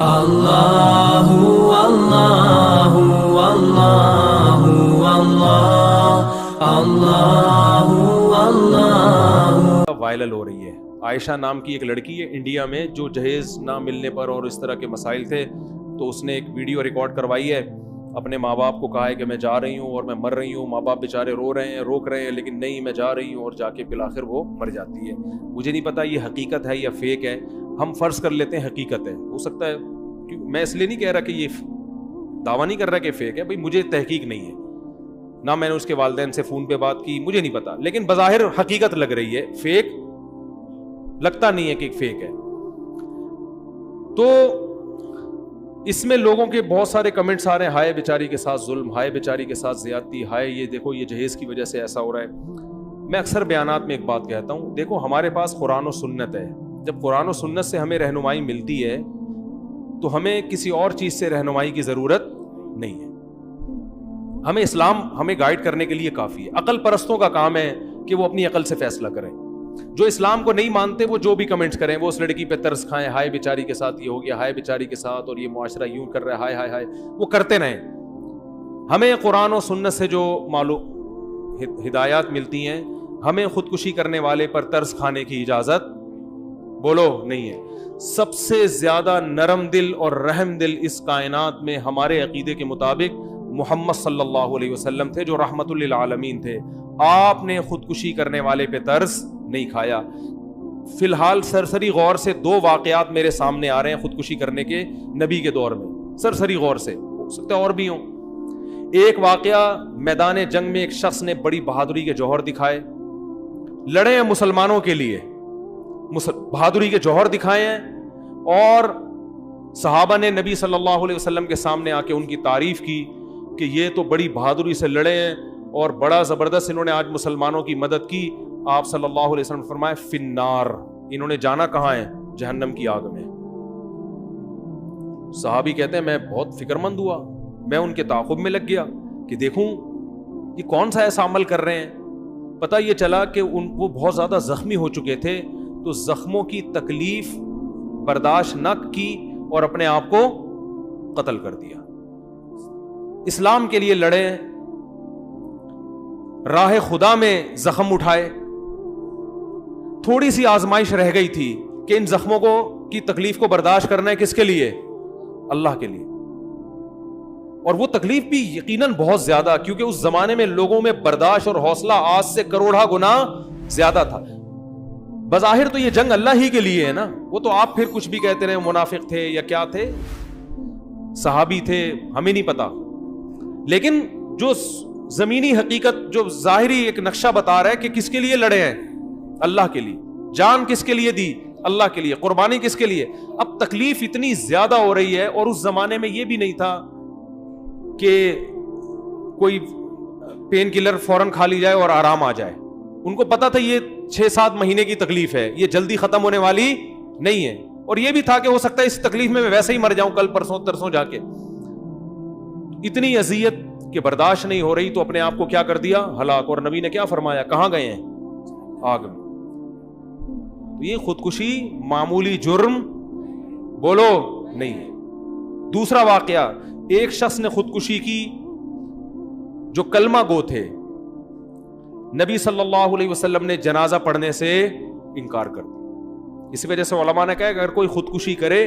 اللہ اللہ اللہ اللہ اللہ viral ہو رہی ہے. عائشہ نام کی ایک لڑکی ہے انڈیا میں جو جہیز نہ ملنے پر اور اس طرح کے مسائل تھے تو اس نے ایک ویڈیو ریکارڈ کروائی ہے. اپنے ماں باپ کو کہا ہے کہ میں جا رہی ہوں اور میں مر رہی ہوں. ماں باپ بیچارے رو رہے ہیں, روک رہے ہیں, لیکن نہیں میں جا رہی ہوں, اور جا کے بالآخر وہ مر جاتی ہے. مجھے نہیں پتا یہ حقیقت ہے یا فیک ہے. ہم فرض کر لیتے ہیں حقیقت ہے, ہو سکتا ہے. میں اس لیے نہیں کہہ رہا کہ یہ دعویٰ نہیں کر رہا کہ فیک ہے, بھائی مجھے تحقیق نہیں ہے, نہ میں نے اس کے والدین سے فون پہ بات کی, مجھے نہیں پتا, لیکن بظاہر حقیقت لگ رہی ہے. فیک لگتا نہیں ہے کہ فیک ہے. تو اس میں لوگوں کے بہت سارے کمنٹس آ رہے ہیں, ہائے بیچاری کے ساتھ ظلم, ہائے بیچاری کے ساتھ زیادتی, ہائے یہ دیکھو یہ جہیز کی وجہ سے ایسا ہو رہا ہے. میں اکثر بیانات میں ایک بات کہتا ہوں, دیکھو ہمارے پاس قرآن و سنت ہے. جب قرآن و سنت سے ہمیں رہنمائی ملتی ہے تو ہمیں کسی اور چیز سے رہنمائی کی ضرورت نہیں ہے. ہمیں اسلام ہمیں گائیڈ کرنے کے لیے کافی ہے. عقل پرستوں کا کام ہے کہ وہ اپنی عقل سے فیصلہ کریں. جو اسلام کو نہیں مانتے وہ جو بھی کمنٹس کریں, وہ اس لڑکی پہ ترس کھائیں, ہائے بیچاری کے ساتھ یہ ہو گیا, ہائے بیچاری کے ساتھ, اور یہ معاشرہ یوں کر رہا ہے, ہائے ہائے ہائے, وہ کرتے رہیں. ہمیں قرآن و سنت سے جو ہدایات ملتی ہیں, ہمیں خودکشی کرنے والے پر ترس کھانے کی اجازت بولو نہیں ہے. سب سے زیادہ نرم دل اور رحم دل اس کائنات میں ہمارے عقیدے کے مطابق محمد صلی اللہ علیہ وسلم تھے, جو رحمت للعالمین تھے. آپ نے خودکشی کرنے والے پہ ترس نہیں کھایا. فی الحال سرسری غور سے 2 واقعات میرے سامنے آ رہے ہیں خودکشی کرنے کے نبی کے دور میں, سرسری غور سے, ہو سکتا ہے اور بھی ہوں. ایک واقعہ, میدان جنگ میں ایک شخص نے بڑی بہادری کے جوہر دکھائے, لڑے ہیں مسلمانوں کے لیے, بہادری کے جوہر دکھائے ہیں, اور صحابہ نے نبی صلی اللہ علیہ وسلم کے سامنے آ کے ان کی تعریف کی کہ یہ تو بڑی بہادری سے لڑے ہیں اور بڑا زبردست انہوں نے آج مسلمانوں کی مدد کی. آپ صلی اللہ علیہ وسلم فرمائے فی النار, انہوں نے جانا کہاں ہے, جہنم کی آگ میں. صحابی کہتے ہیں میں بہت فکر مند ہوا, میں ان کے تعاقب میں لگ گیا کہ دیکھوں یہ کون سا ایسا عمل کر رہے ہیں. پتہ یہ چلا کہ وہ بہت زیادہ زخمی ہو چکے تھے, تو زخموں کی تکلیف برداشت نہ کی اور اپنے آپ کو قتل کر دیا. اسلام کے لیے لڑے, راہ خدا میں زخم اٹھائے. تھوڑی سی آزمائش رہ گئی تھی کہ ان زخموں کو کی تکلیف کو برداشت کرنا ہے کس کے لیے, اللہ کے لیے. اور وہ تکلیف بھی یقیناً بہت زیادہ, کیونکہ اس زمانے میں لوگوں میں برداشت اور حوصلہ آج سے کروڑا گنا زیادہ تھا. بظاہر تو یہ جنگ اللہ ہی کے لیے ہے نا, وہ تو آپ پھر کچھ بھی کہتے رہے, منافق تھے یا کیا تھے, صحابی تھے, ہمیں نہیں پتا. لیکن جو زمینی حقیقت, جو ظاہری ایک نقشہ بتا رہا ہے کہ کس کے لیے لڑے ہیں, اللہ کے لیے. جان کس کے لیے دی, اللہ کے لیے. قربانی کس کے لیے. اب تکلیف اتنی زیادہ ہو رہی ہے, اور اس زمانے میں یہ بھی نہیں تھا کہ کوئی پین کلر فوراً کھا لی جائے اور آرام آ جائے. ان کو پتا تھا یہ 6-7 مہینے کی تکلیف ہے, یہ جلدی ختم ہونے والی نہیں ہے. اور یہ بھی تھا کہ ہو سکتا ہے اس تکلیف میں ویسے ہی مر جاؤں کل پرسوں ترسوں جا کے. اتنی اذیت کہ برداشت نہیں ہو رہی, تو اپنے آپ کو کیا کر دیا, ہلاک. اور نبی نے کیا فرمایا, کہاں گئے ہیں, آگ میں. تو یہ خودکشی معمولی جرم بولو نہیں ہے. دوسرا واقعہ, ایک شخص نے خودکشی کی جو کلمہ گو تھے. نبی صلی اللہ علیہ وسلم نے جنازہ پڑھنے سے انکار کر دیا. اس وجہ سے علماء نے کہا کہ اگر کوئی خودکشی کرے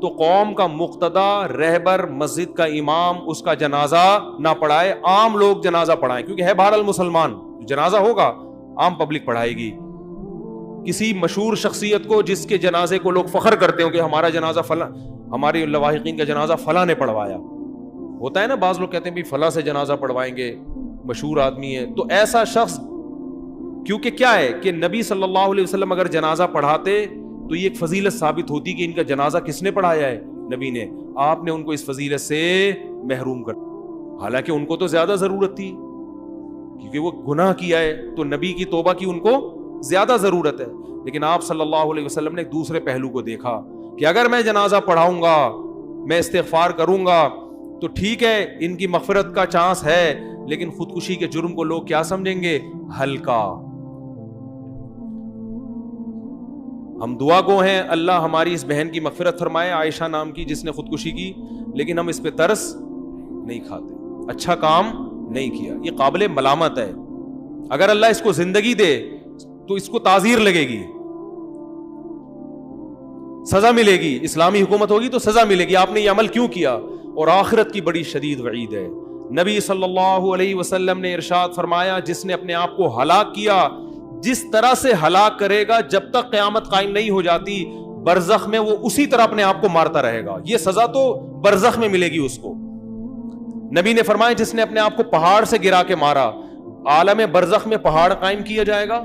تو قوم کا مقتدا, رہبر, مسجد کا امام اس کا جنازہ نہ پڑھائے, عام لوگ جنازہ پڑھائیں, کیونکہ ہے بہرحال مسلمان, جنازہ ہوگا عام پبلک پڑھائے گی. کسی مشہور شخصیت کو جس کے جنازے کو لوگ فخر کرتے ہوں کہ ہمارا جنازہ فلاں, ہمارے لواحقین کا جنازہ فلاں نے پڑھوایا, ہوتا ہے نا, بعض لوگ کہتے ہیں بھی فلاں سے جنازہ پڑھوائیں گے, مشہور آدمی ہے. تو ایسا شخص, کیونکہ کیا ہے کہ نبی صلی اللہ علیہ وسلم اگر جنازہ پڑھاتے تو یہ ایک فضیلت ثابت ہوتی کہ ان کا جنازہ کس نے پڑھایا ہے, نبی نے. آپ نے ان کو اس فضیلت سے محروم کر, حالانکہ ان کو تو زیادہ ضرورت تھی کیونکہ وہ گناہ کیا ہے, تو نبی کی توبہ کی ان کو زیادہ ضرورت ہے. لیکن آپ صلی اللہ علیہ وسلم نے دوسرے پہلو کو دیکھا کہ اگر میں جنازہ پڑھاؤں گا, میں استغفار کروں گا, تو ٹھیک ہے ان کی مغفرت کا چانس ہے, لیکن خودکشی کے جرم کو لوگ کیا سمجھیں گے, ہلکا. ہم دعا گو ہیں اللہ ہماری اس بہن کی مغفرت فرمائے، عائشہ نام کی جس نے خودکشی کی، لیکن ہم اس پہ ترس نہیں کھاتے، اچھا کام نہیں کیا، یہ قابل ملامت ہے۔ اگر اللہ اس کو زندگی دے تو اس کو تعزیر لگے گی، سزا ملے گی، اسلامی حکومت ہوگی تو سزا ملے گی، آپ نے یہ عمل کیوں کیا، اور آخرت کی بڑی شدید وعید ہے۔ نبی صلی اللہ علیہ وسلم نے ارشاد فرمایا جس نے اپنے آپ کو ہلاک کیا، جس طرح سے ہلاک کرے گا جب تک قیامت قائم نہیں ہو جاتی، برزخ میں وہ اسی طرح اپنے آپ کو مارتا رہے گا، یہ سزا تو برزخ میں ملے گی اس کو۔ نبی نے فرمایا جس نے اپنے آپ کو پہاڑ سے گرا کے مارا، عالم برزخ میں پہاڑ قائم کیا جائے گا،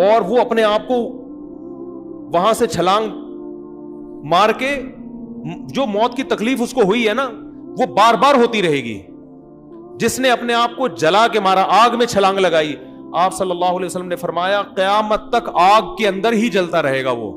اور وہ اپنے آپ کو وہاں سے چھلانگ مار کے، جو موت کی تکلیف اس کو ہوئی ہے نا وہ بار بار ہوتی رہے گی۔ جس نے اپنے آپ کو جلا کے مارا، آگ میں چھلانگ لگائی، آپ صلی اللہ علیہ وسلم نے فرمایا قیامت تک آگ کے اندر ہی جلتا رہے گا وہ۔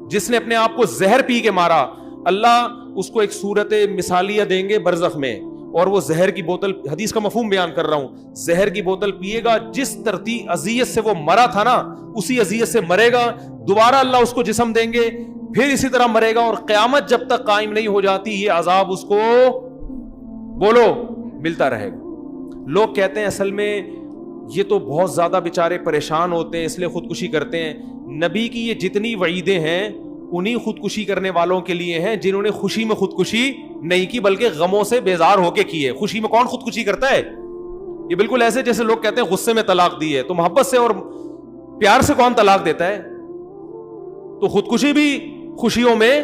جس نے اپنے آپ کو زہر پی کے مارا، اللہ اس کو ایک صورت مثالیہ دیں گے برزخ میں، اور وہ زہر کی بوتل، حدیث کا مفہوم بیان کر رہا ہوں، زہر کی بوتل پیے گا، جس ترتیب اذیت سے وہ مرا تھا نا اسی اذیت سے مرے گا، دوبارہ اللہ اس کو جسم دیں گے، پھر اسی طرح مرے گا، اور قیامت جب تک قائم نہیں ہو جاتی یہ عذاب اس کو بولو ملتا رہے گا۔ لوگ کہتے ہیں اصل میں یہ تو بہت زیادہ بیچارے پریشان ہوتے ہیں اس لیے خودکشی کرتے ہیں۔ نبی کی یہ جتنی وعیدیں ہیں انہی خودکشی کرنے والوں کے لیے ہیں جنہوں نے خوشی میں خودکشی نہیں کی بلکہ غموں سے بیزار ہو کے کی ہے۔ خوشی میں کون خودکشی کرتا ہے؟ یہ بالکل ایسے جیسے لوگ کہتے ہیں غصے میں طلاق دی ہے، تو محبت سے اور پیار سے کون طلاق دیتا ہے؟ تو خودکشی بھی خوشیوں میں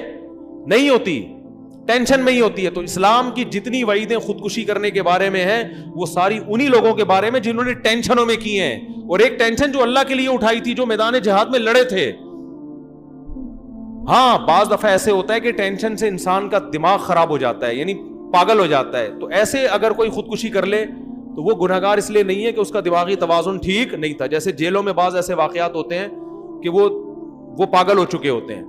نہیں ہوتی، ٹینشن میں ہی ہوتی ہے۔ تو اسلام کی جتنی وعیدیں خودکشی کرنے کے بارے میں ہیں وہ ساری انہی لوگوں کے بارے میں جنہوں نے ٹینشنوں میں کی ہیں، اور ایک ٹینشن جو اللہ کے لیے اٹھائی تھی، جو میدان جہاد میں لڑے تھے۔ ہاں بعض دفعہ ایسے ہوتا ہے کہ ٹینشن سے انسان کا دماغ خراب ہو جاتا ہے، یعنی پاگل ہو جاتا ہے، تو ایسے اگر کوئی خودکشی کر لے تو وہ گناہگار اس لیے نہیں ہے کہ اس کا دماغی توازن ٹھیک نہیں تھا۔ جیسے جیلوں میں بعض ایسے واقعات ہوتے ہیں کہ وہ پاگل ہو چکے ہوتے ہیں،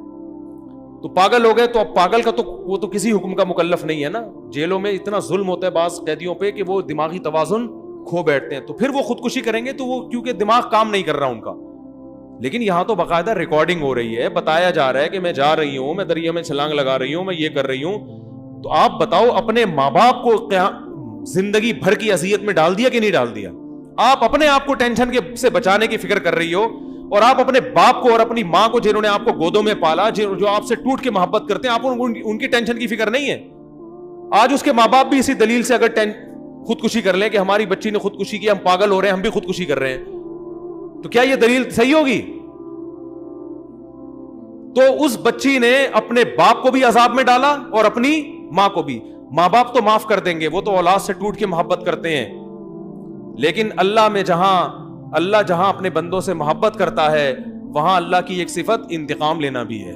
تو پاگل ہو گئے تو اب پاگل کا تو وہ تو کسی حکم کا مکلف نہیں ہے نا۔ جیلوں میں اتنا ظلم ہوتا ہے بعض قیدیوں پہ کہ وہ دماغی توازن کھو بیٹھتے ہیں، تو پھر وہ خودکشی کریں گے تو وہ کیونکہ دماغ کام نہیں کر رہا ان کا۔ لیکن یہاں تو باقاعدہ ریکارڈنگ ہو رہی ہے، بتایا جا رہا ہے کہ میں جا رہی ہوں، میں دریا میں چھلانگ لگا رہی ہوں، میں یہ کر رہی ہوں۔ تو آپ بتاؤ اپنے ماں باپ کو زندگی بھر کی اذیت میں ڈال دیا کہ نہیں ڈال دیا؟ آپ اپنے آپ کو ٹینشن سے بچانے کی فکر کر رہی ہو، اور آپ اپنے باپ کو اور اپنی ماں کو جنہوں نے آپ کو گودوں میں پالا، جو آپ سے ٹوٹ کے محبت کرتے ہیں، آپ ان کی ٹینشن کی فکر نہیں ہے۔ آج اس کے ماں باپ بھی اسی دلیل سے اگر خودکشی کر لیں کہ ہماری بچی نے خودکشی کی، ہم پاگل ہو رہے ہیں، ہم بھی خودکشی کر رہے ہیں، تو کیا یہ دلیل صحیح ہوگی؟ تو اس بچی نے اپنے باپ کو بھی عذاب میں ڈالا اور اپنی ماں کو بھی۔ ماں باپ تو معاف کر دیں گے، وہ تو اولاد سے ٹوٹ کے محبت کرتے ہیں، لیکن اللہ جہاں اپنے بندوں سے محبت کرتا ہے وہاں اللہ کی ایک صفت انتقام لینا بھی ہے۔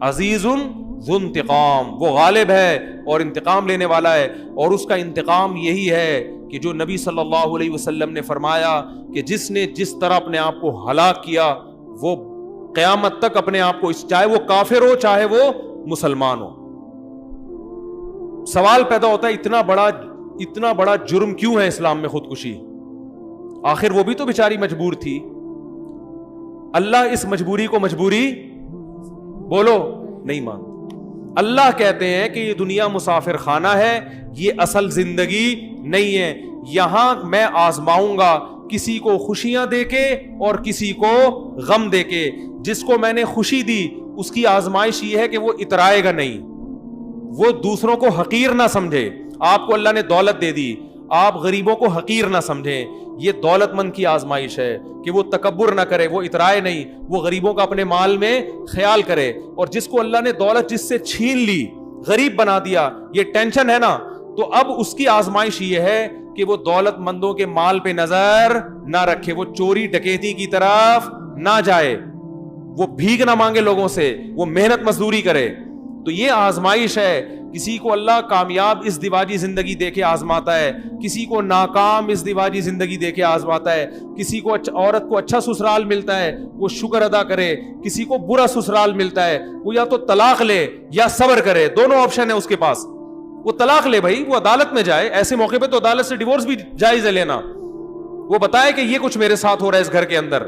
عزیز ذو انتقام، وہ غالب ہے اور انتقام لینے والا ہے، اور اس کا انتقام یہی ہے کہ جو نبی صلی اللہ علیہ وسلم نے فرمایا کہ جس نے جس طرح اپنے آپ کو ہلاک کیا وہ قیامت تک اپنے آپ کو، چاہے وہ کافر ہو چاہے وہ مسلمان ہو۔ سوال پیدا ہوتا ہے اتنا بڑا جرم کیوں ہے اسلام میں خودکشی؟ آخر وہ بھی تو بیچاری مجبور تھی۔ اللہ اس مجبوری کو مجبوری بولو نہیں مانتا۔ اللہ کہتے ہیں کہ یہ دنیا مسافر خانہ ہے، یہ اصل زندگی نہیں ہے، یہاں میں آزماؤں گا کسی کو خوشیاں دے کے اور کسی کو غم دے کے۔ جس کو میں نے خوشی دی اس کی آزمائش یہ ہے کہ وہ اترائے گا نہیں، وہ دوسروں کو حقیر نہ سمجھے۔ آپ کو اللہ نے دولت دے دی، آپ غریبوں کو حقیر نہ سمجھیں، یہ دولت مند کی آزمائش ہے کہ وہ تکبر نہ کرے، وہ اترائے نہیں، وہ غریبوں کا اپنے مال میں خیال کرے۔ اور جس کو اللہ نے دولت جس سے چھین لی، غریب بنا دیا، یہ ٹینشن ہے نا، تو اب اس کی آزمائش یہ ہے کہ وہ دولت مندوں کے مال پہ نظر نہ رکھے، وہ چوری ڈکیتی کی طرف نہ جائے، وہ بھیک نہ مانگے لوگوں سے، وہ محنت مزدوری کرے۔ تو یہ آزمائش ہے۔ کسی کو اللہ کامیاب اس دیواجی زندگی دے کے آزماتا ہے، کسی کو ناکام اس دیواجی زندگی دے کے آزماتا ہے، کسی کو عورت کو اچھا سسرال ملتا ہے وہ شکر ادا کرے، کسی کو برا سسرال ملتا ہے وہ یا تو طلاق لے یا صبر کرے، دونوں آپشن ہے اس کے پاس۔ وہ طلاق لے بھائی، وہ عدالت میں جائے، ایسے موقع پہ تو عدالت سے ڈیورس بھی جائز ہے لینا، وہ بتائے کہ یہ کچھ میرے ساتھ ہو رہا ہے اس گھر کے اندر،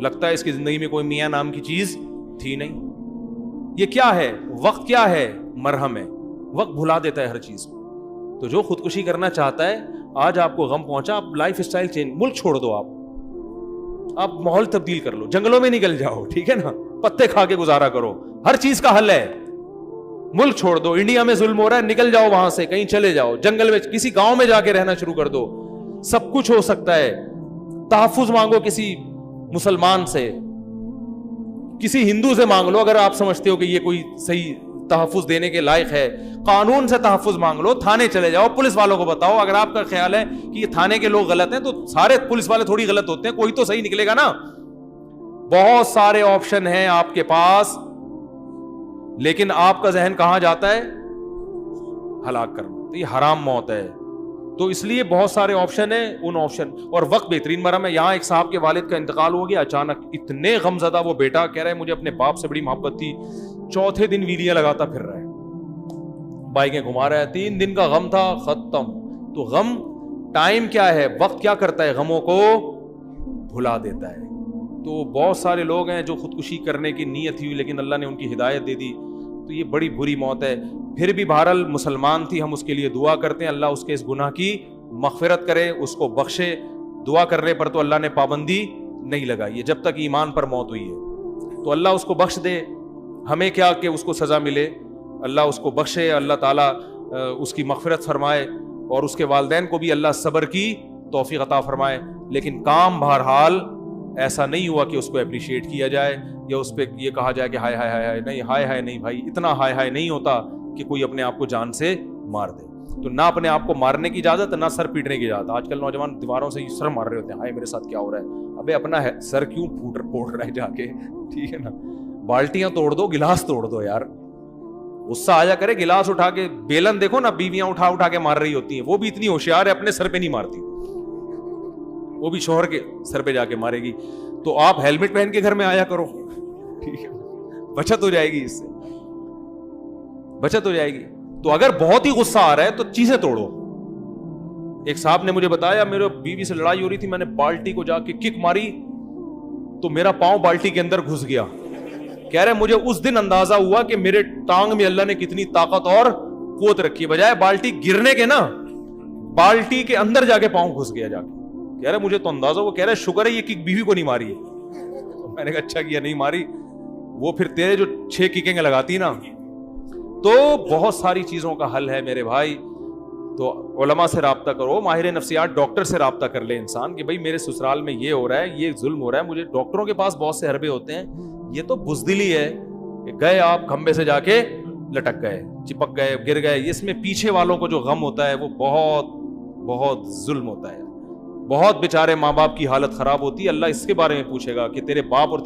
لگتا ہے اس کی زندگی میں کوئی میاں نام کی چیز تھی نہیں. یہ کیا ہے؟ وقت کیا ہے؟ مرہم ہے. وقت بھلا دیتا ہے ہر چیز. تو جو خودکشی کرنا چاہتا ہے, آج آپ کو غم پہنچا, آپ لائف اسٹائل چینج, ملک چھوڑ دو, آپ ماحول تبدیل کر لو, جنگلوں میں نکل جاؤ, ٹھیک ہے نا, پتے کھا کے گزارا کرو, ہر چیز کا حل ہے. ملک چھوڑ دو, انڈیا میں ظلم ہو رہا ہے, نکل جاؤ وہاں سے, کہیں چلے جاؤ, جنگل میں, کسی گاؤں میں جا کے رہنا شروع کر دو. سب کچھ ہو سکتا ہے. تحفظ مانگو کسی مسلمان سے, کسی ہندو سے مانگ لو اگر آپ سمجھتے ہو کہ یہ کوئی صحیح تحفظ دینے کے لائق ہے. قانون سے تحفظ مانگ لو, تھانے چلے جاؤ, پولیس والوں کو بتاؤ. اگر آپ کا خیال ہے کہ یہ تھانے کے لوگ غلط ہیں تو سارے پولیس والے تھوڑی غلط ہوتے ہیں, کوئی تو صحیح نکلے گا نا. بہت سارے آپشن ہیں آپ کے پاس, لیکن آپ کا ذہن کہاں جاتا ہے؟ ہلاک کرنا. تو یہ حرام موت ہے. تو اس لیے بہت سارے آپشن ہیں, ان آپشن, اور وقت بہترین مرہم ہے. یہاں ایک صاحب کے والد کا انتقال ہو گیا اچانک, اتنے غم زدہ وہ بیٹا, کہہ رہا ہے مجھے اپنے باپ سے بڑی محبت تھی, چوتھے دن ویلیاں لگاتا پھر رہا ہے, بائکیں گھما رہا ہے, 3 دن کا غم تھا, ختم. تو غم, ٹائم کیا ہے, وقت کیا کرتا ہے, غموں کو بھلا دیتا ہے. تو بہت سارے لوگ ہیں جو خودکشی کرنے کی نیت تھی لیکن اللہ نے ان کی ہدایت دے دی, تو یہ بڑی بری موت ہے. پھر بھی بہرحال مسلمان تھی, ہم اس کے لیے دعا کرتے ہیں, اللہ اس کے اس گناہ کی مغفرت کرے, اس کو بخشے. دعا کرنے پر تو اللہ نے پابندی نہیں لگائی ہے, جب تک ایمان پر موت ہوئی ہے. تو اللہ اس کو بخش دے, ہمیں کیا کہ اس کو سزا ملے, اللہ اس کو بخشے, اللہ تعالیٰ اس کی مغفرت فرمائے, اور اس کے والدین کو بھی اللہ صبر کی توفیق عطا فرمائے. لیکن کام بہرحال ایسا نہیں ہوا کہ اس کو اپریشیٹ کیا جائے یا اس پہ یہ کہا جائے کہ ہائے ہائے ہائے ہائے. نہیں, ہائے ہائے نہیں بھائی, اتنا ہائے ہائے نہیں ہوتا کہ کوئی اپنے آپ کو جان سے مار دے. تو نہ اپنے آپ کو مارنے کی اجازت, نہ سر پیٹنے کی اجازت. آج کل نوجوان دیواروں سے سر مار رہے ہوتے ہیں, ہائے میرے ساتھ کیا ہو رہا ہے. ابے اپنا سر کیوں پھوڑ رہا ہے جا کے, ٹھیک ہے نا. بالٹیاں توڑ دو, گلاس توڑ دو یار, غصہ آ جا کرے, گلاس اٹھا کے, بیلن دیکھو نا بیویاں اٹھا کے مار رہی ہوتی ہیں, وہ بھی اتنی ہوشیار ہے اپنے سر پہ نہیں مارتی, وہ بھی شوہر کے سر پہ جا کے مارے گی. تو آپ ہیلمٹ پہن کے گھر میں آیا کرو, ٹھیک ہے, بچت ہو جائے گی, اس سے بچت ہو جائے گی. تو اگر بہت ہی غصہ آ رہا ہے تو چیزیں توڑو. ایک صاحب نے مجھے بتایا, میرے بیوی سے لڑائی ہو رہی تھی, میں نے بالٹی کو جا کے کک ماری تو میرا پاؤں بالٹی کے اندر گھس گیا. کہہ رہے مجھے اس دن اندازہ ہوا کہ میرے ٹانگ میں اللہ نے کتنی طاقت اور قوت رکھی ہے, بجائے بالٹی گرنے کے نا, بالٹی کے اندر جا کے پاؤں گھس گیا جا کے. کہہ رہے مجھے تو اندازہ, وہ کہہ رہے شکر ہے یہ کک بیوی کو نہیں ماری ہے. میں نے کہا اچھا کیا نہیں ماری, وہ پھر تیرے جو 6 ککیں لگاتی نا. تو بہت ساری چیزوں کا حل ہے میرے بھائی. تو علماء سے رابطہ کرو, ماہر نفسیات ڈاکٹر سے رابطہ کر لے انسان کہ بھائی میرے سسرال میں یہ ہو رہا ہے, یہ ظلم ہو رہا ہے. مجھے ڈاکٹروں کے پاس بہت سے حربے ہوتے ہیں, یہ تو بزدلی ہے کہ گئے آپ کھمبے سے جا کے لٹک گئے, چپک گئے, گر گئے. اس میں پیچھے والوں کو جو غم ہوتا ہے وہ بہت بہت ظلم ہوتا ہے. بہت بیچارے ماں باپ کی حالت خراب ہوتی ہے. اللہ اس کے بارے میں پوچھے گا کہ تیرے باپ اور